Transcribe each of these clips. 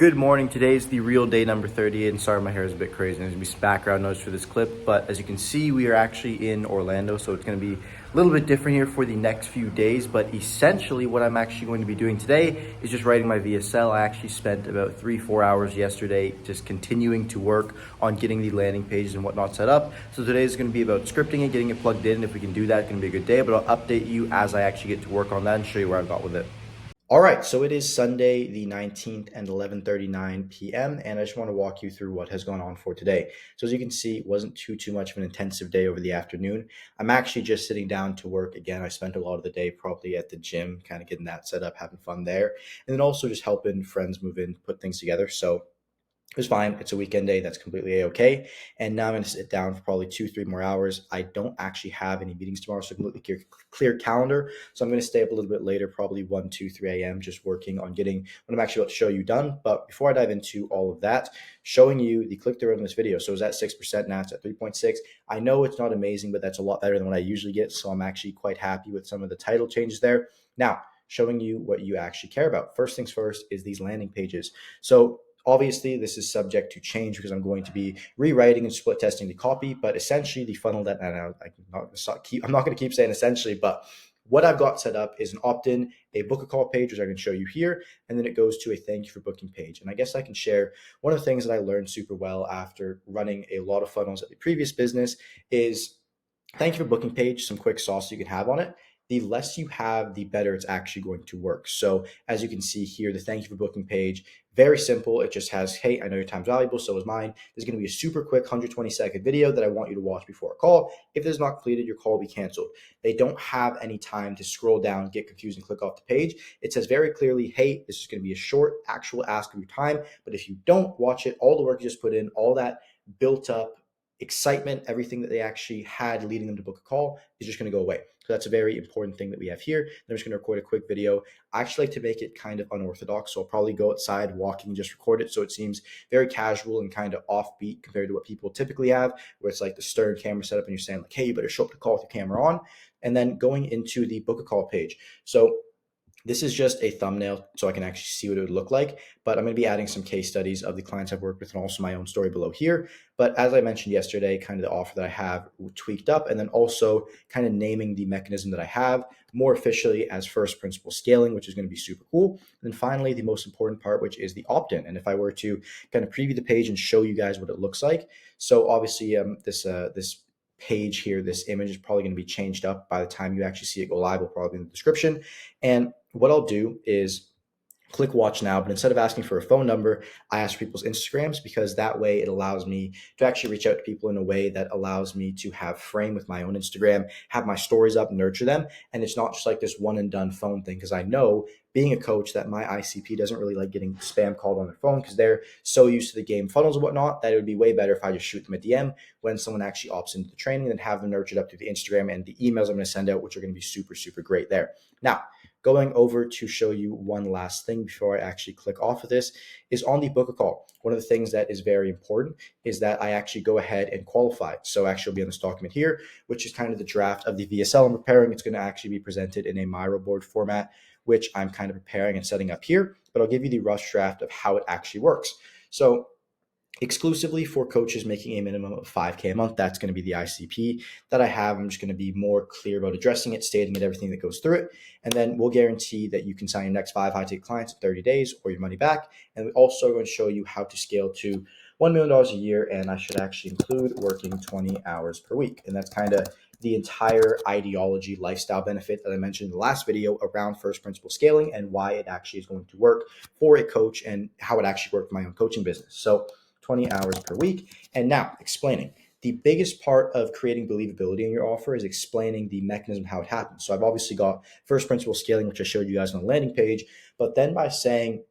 Good morning. Today's the real day number 30, and sorry my hair is a bit crazy. There's going to be some background noise for this clip, but as you can see, we are actually in Orlando, so it's going to be a little bit different here for the next few days, but essentially what I'm actually going to be doing today is just writing my VSL. I actually spent about 3-4 hours yesterday just continuing to work on getting the landing pages and whatnot set up. So today is going to be about scripting it, getting it plugged in. If we can do that, it's going to be a good day, but I'll update you as I actually get to work on that and show you where I've got with it. All right, so it is Sunday the 19th and 11:39 p.m. and I just want to walk you through what has gone on for today. So as you can see, it wasn't too much of an intensive day over the afternoon. I'm actually just sitting down to work again. I spent a lot of the day probably at the gym, kind of getting that set up, having fun there, and then also just helping friends move in, put things together. So it was fine. It's a weekend day. That's completely a-okay. And now I'm going to sit down for probably 2-3 more hours. I don't actually have any meetings tomorrow, so completely clear calendar. So I'm going to stay up a little bit later, probably 1, 2, 3 a.m., just working on getting what I'm actually about to show you done. But before I dive into all of that, showing you the click-through on this video. So it's at 6%, now it's at 3.6. I know it's not amazing, but that's a lot better than what I usually get. So I'm actually quite happy with some of the title changes there. Now, showing you what you actually care about. First things first is these landing pages. So obviously, this is subject to change because I'm going to be rewriting and split testing the copy, but essentially the funnel that I'm not going to keep saying essentially, but what I've got set up is an opt-in, a book a call page, which I can show you here, and then it goes to a thank you for booking page. And I guess I can share one of the things that I learned super well after running a lot of funnels at the previous business is thank you for booking page, some quick sauce you can have on it. The less you have, the better it's actually going to work. So as you can see here, the thank you for booking page, very simple. It just has, hey, I know your time's valuable, so is mine. There's going to be a super quick 120-second video that I want you to watch before a call. If it is not completed, your call will be canceled. They don't have any time to scroll down, get confused, and click off the page. It says very clearly, hey, this is going to be a short actual ask of your time, but if you don't watch it, all the work you just put in, all that built up excitement, everything that they actually had leading them to book a call is just going to go away. So that's a very important thing that we have here. I'm just going to record a quick video. I actually like to make it kind of unorthodox, so I'll probably go outside walking and just record it so it seems very casual and kind of offbeat compared to what people typically have, where it's like the stern camera setup and you're saying like, hey, you better show up to call with your camera on, and then going into the book a call page. So this is just a thumbnail so I can actually see what it would look like, but I'm going to be adding some case studies of the clients I've worked with and also my own story below here. But as I mentioned yesterday, kind of the offer that I have tweaked up, and then also kind of naming the mechanism that I have more officially as first principle scaling, which is going to be super cool. And then finally, the most important part, which is the opt-in. And if I were to kind of preview the page and show you guys what it looks like. So obviously this page here, this image is probably going to be changed up by the time you actually see it go live. Will probably be in the description. And what I'll do is click watch now, but instead of asking for a phone number, I ask people's Instagrams because that way it allows me to actually reach out to people in a way that allows me to have frame with my own Instagram, have my stories up, nurture them. And it's not just like this one and done phone thing, because I know being a coach that my ICP doesn't really like getting spam called on their phone because they're so used to the game funnels and whatnot that it would be way better if I just shoot them a DM when someone actually opts into the training and have them nurtured up through the Instagram and the emails I'm going to send out, which are going to be super great there. Now, going over to show you one last thing before I actually click off of this is on the book a call. One of the things that is very important is that I actually go ahead and qualify. So actually will be on this document here, which is kind of the draft of the VSL I'm preparing. It's going to actually be presented in a Miro board format, which I'm kind of preparing and setting up here, but I'll give you the rough draft of how it actually works. So exclusively for coaches making a minimum of 5K a month, that's going to be the ICP that I have. I'm just going to be more clear about addressing it, stating it, everything that goes through it. And then we'll guarantee that you can sign your next 5 high-ticket clients in 30 days or your money back. And we also are going to show you how to scale to $1 million a year. And I should actually include working 20 hours per week. And that's kind of the entire ideology, lifestyle benefit that I mentioned in the last video around first principle scaling and why it actually is going to work for a coach and how it actually worked for my own coaching business. So 20 hours per week. And now explaining. The biggest part of creating believability in your offer is explaining the mechanism, how it happens. So I've obviously got first principle scaling, which I showed you guys on the landing page, but then by saying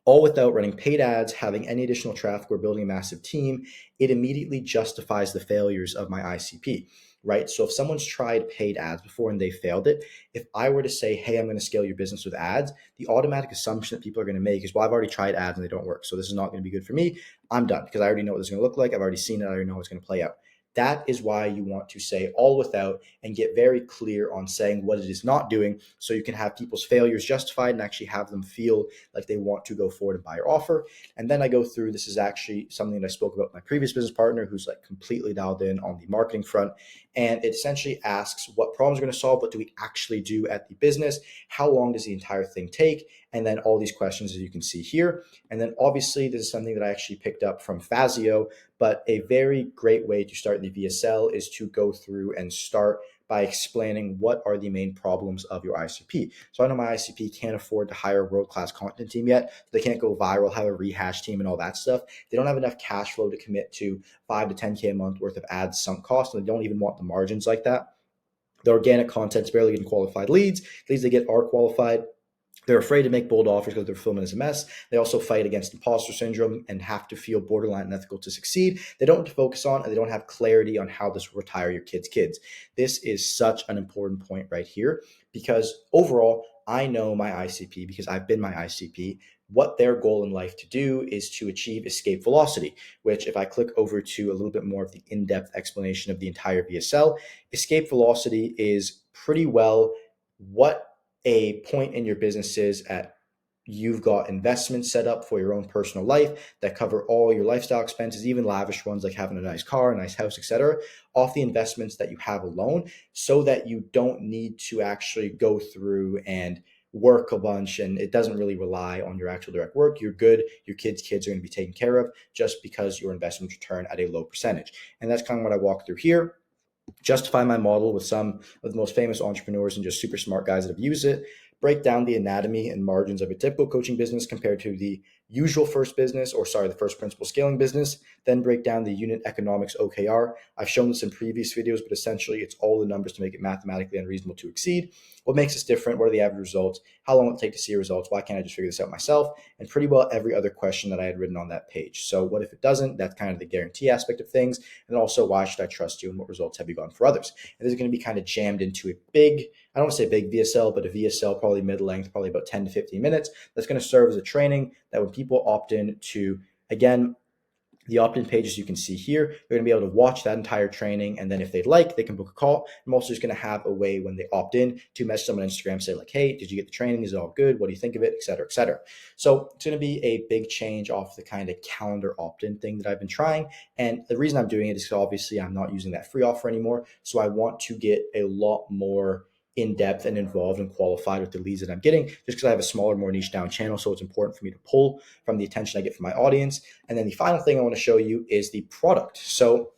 all without running paid ads, having any additional traffic, or building a massive team, it immediately justifies the failures of my ICP, right? So if someone's tried paid ads before and they failed it, if I were to say, hey, I'm going to scale your business with ads, the automatic assumption that people are going to make is, well, I've already tried ads and they don't work, so this is not going to be good for me. I'm done because I already know what this is going to look like. I've already seen it. I already know how it's going to play out. That is why you want to say all without and get very clear on saying what it is not doing, so you can have people's failures justified and actually have them feel like they want to go forward and buy your offer. And then I go through, this is actually something that I spoke about with my previous business partner who's like completely dialed in on the marketing front. And it essentially asks what problems we're going to solve, what do we actually do at the business, how long does the entire thing take, and then all these questions as you can see here. And then obviously this is something that I actually picked up from Fazio, but a very great way to start in the VSL is to go through and start by explaining what are the main problems of your ICP. So I know my ICP can't afford to hire a world-class content team yet. So they can't go viral, have a rehash team and all that stuff. They don't have enough cash flow to commit to 5 to 10K a month worth of ads sunk cost, and they don't even want the margins like that. The organic content's barely getting qualified leads. Leads they get are qualified. They're afraid to make bold offers because their fulfillment is a mess. They also fight against imposter syndrome and have to feel borderline unethical to succeed. They don't focus on, and they don't have clarity on how this will retire your kids. This is such an important point right here, because overall, I know my ICP, because I've been my ICP, what their goal in life to do is to achieve escape velocity, which if I click over to a little bit more of the in-depth explanation of the entire VSL, escape velocity is pretty well what a point in your business is at. You've got investments set up for your own personal life that cover all your lifestyle expenses, even lavish ones like having a nice car, a nice house, etc., off the investments that you have alone, so that you don't need to actually go through and work a bunch, and it doesn't really rely on your actual direct work. You're good. Your kids are going to be taken care of just because your investments return at a low percentage. And that's kind of what I walk through here. Justify my model with some of the most famous entrepreneurs and just super smart guys that have used it, break down the anatomy and margins of a typical coaching business compared to the usual the first principle scaling business, then break down the unit economics OKR. I've shown this in previous videos, but essentially it's all the numbers to make it mathematically unreasonable to exceed. What makes us different? What are the average results? How long will it take to see results? Why can't I just figure this out myself? And pretty well every other question that I had written on that page. So what if it doesn't? That's kind of the guarantee aspect of things. And also, why should I trust you, and what results have you gotten for others? And this is going to be kind of jammed into a big, I don't want to say big VSL, but a VSL, probably mid-length, probably about 10 to 15 minutes. That's going to serve as a training that when people opt in to, again, the opt-in pages you can see here, they're going to be able to watch that entire training, and then if they'd like, they can book a call. I'm also just going to have a way when they opt in to message someone on Instagram, say like, hey, did you get the training? Is it all good? What do you think of it? Et cetera, et cetera. So it's going to be a big change off the kind of calendar opt-in thing that I've been trying. And the reason I'm doing it is because obviously I'm not using that free offer anymore. So I want to get a lot more in depth and involved and qualified with the leads that I'm getting, just because I have a smaller, more niche down channel. So it's important for me to pull from the attention I get from my audience. And then the final thing I want to show you is the product. So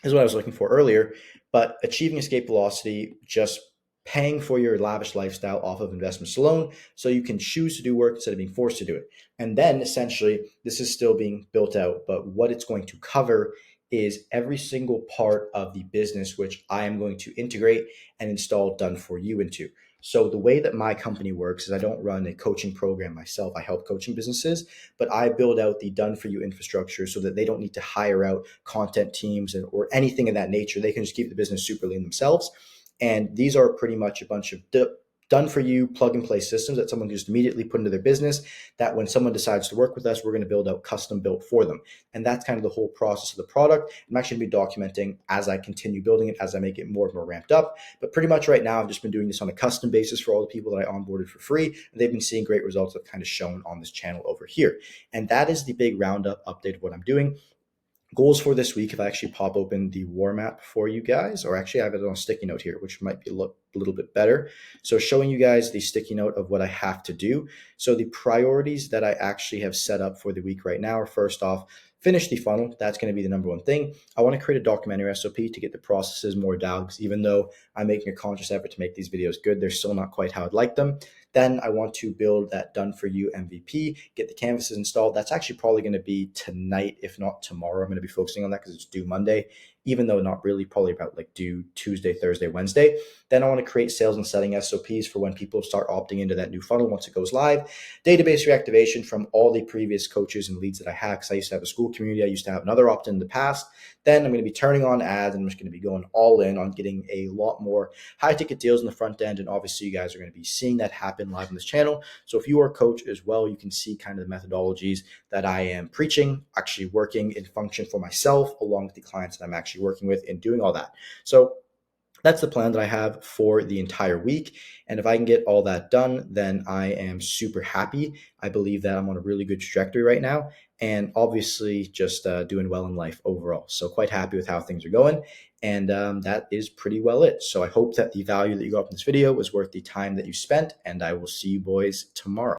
this is what I was looking for earlier, but achieving escape velocity, just paying for your lavish lifestyle off of investments alone, so you can choose to do work instead of being forced to do it. And then essentially, this is still being built out, but what it's going to cover is every single part of the business, which I am going to integrate and install Done For You into. So the way that my company works is I don't run a coaching program myself. I help coaching businesses, but I build out the Done For You infrastructure so that they don't need to hire out content teams or anything of that nature. They can just keep the business super lean themselves. And these are pretty much a bunch of done for you plug and play systems that someone can just immediately put into their business, that when someone decides to work with us, we're going to build out custom built for them. And that's kind of the whole process of the product. I'm actually going to be documenting as I continue building it, as I make it more and more ramped up. But pretty much right now, I've just been doing this on a custom basis for all the people that I onboarded for free. And they've been seeing great results I've kind of shown on this channel over here. And that is the big roundup update of what I'm doing. Goals for this week, if I actually pop open the war map for you guys, or actually I have it on a sticky note here, which might be a little bit better. So showing you guys the sticky note of what I have to do. So the priorities that I actually have set up for the week right now are, first off, finish the funnel. That's going to be the number one thing. I want to create a documentary SOP to get the processes more down, because even though I'm making a conscious effort to make these videos good, they're still not quite how I'd like them. Then I want to build that Done For You MVP, get the canvases installed. That's actually probably going to be tonight, if not tomorrow. I'm going to be focusing on that because it's due Monday, even though not really, probably about like due Tuesday, Thursday, Wednesday. Then I want to create sales and setting SOPs for when people start opting into that new funnel once it goes live. Database reactivation from all the previous coaches and leads that I had, because I used to have a school community. I used to have another opt-in the past. Then I'm going to be turning on ads, and I'm just going to be going all in on getting a lot more high ticket deals in the front end. And obviously you guys are going to be seeing that happen live on this channel. So if you are a coach as well, you can see kind of the methodologies that I am preaching, actually working in function for myself, along with the clients that I'm actually actually working with and doing all that. So that's the plan that I have for the entire week. And if I can get all that done, then I am super happy. I believe that I'm on a really good trajectory right now. And obviously, just doing well in life overall. So, quite happy with how things are going. And that is pretty well it. So, I hope that the value that you got from this video was worth the time that you spent. And I will see you boys tomorrow.